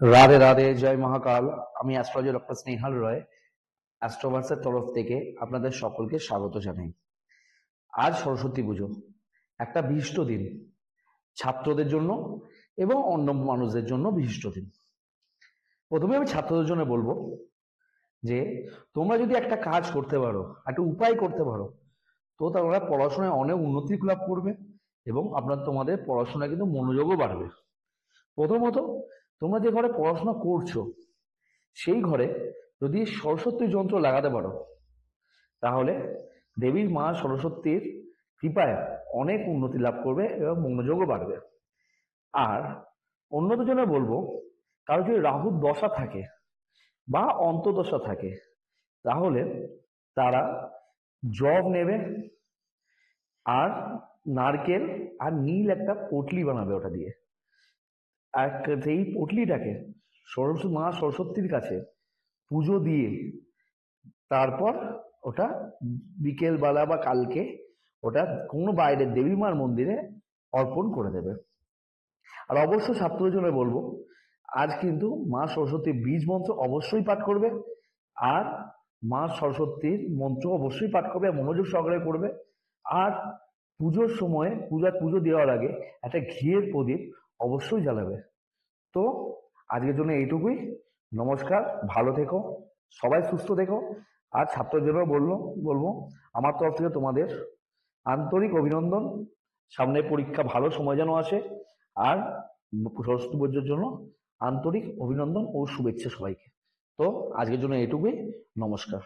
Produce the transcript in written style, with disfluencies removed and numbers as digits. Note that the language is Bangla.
রাধে রাধে, জয় মহাকাল। আমি অ্যাস্ট্রোলজার ডক্টর স্নেহাল রয়, অ্যাস্ট্রোভার্সের তরফ থেকে আপনাদের সকলকে স্বাগত জানাই। আজ সরস্বতী পুজো, একটা বিশিষ্ট দিন ছাত্রদের জন্য এবং অন্য মানুষদের জন্য বিশিষ্ট দিন। প্রথমে আমি ছাত্রদের জন্য বলবো যে তোমরা যদি একটা কাজ করতে পারো, একটা উপায় করতে পারো, তো তোমরা পড়াশোনায় অনেক উন্নতি লাভ করবে এবং তোমাদের পড়াশোনায় কিন্তু মনোযোগও বাড়বে। প্রথমত, তোমরা যে ঘরে পড়াশোনা করছো সেই ঘরে যদি সরস্বতী যন্ত্র লাগাতে পারো, তাহলে দেবীর মা সরস্বতীর কৃপায় অনেক উন্নতি লাভ করবে এবং মনোযোগও বাড়বে। আর অন্যদের জন্য বলবো, কারো যদি রাহুর দশা থাকে বা অন্তর্দশা থাকে, তাহলে তারা জব নেবে আর নারকেল আর নীল একটা পটলি বানাবে, ওটা দিয়ে। আর সেই পটলিটাকে সরস্বতী মা সরস্বতীর কাছে পুজো দিয়ে তারপর ওটা বিকেল বেলা বা কালকে ওটা কোনো বাইরের দেবী মার মন্দিরে অর্পণ করে দেবে। আর অবশ্য ছাত্রদের জন্য বলবো, আজ কিন্তু মা সরস্বতীর বীজ মন্ত্র অবশ্যই পাঠ করবে, আর মা সরস্বতীর মন্ত্র অবশ্যই পাঠ করবে, মনোযোগ সহকারে করবে। আর পুজোর সময় পুজো দেওয়ার আগে একটা ঘিয়ের প্রদীপ অবশ্যই জ্বালাবে। তো আজকের জন্য এইটুকুই। নমস্কার, ভালো থেকো, সবাই সুস্থ থেকো। আর ছাত্রদের জন্য বলবো, আমার তরফ থেকে তোমাদের আন্তরিক অভিনন্দন। সামনে পরীক্ষা, ভালো সময় যেন আসে। আর সরস্বতী পুজোর জন্য আন্তরিক অভিনন্দন ও শুভেচ্ছা সবাইকে। তো আজকের জন্য এইটুকুই। নমস্কার।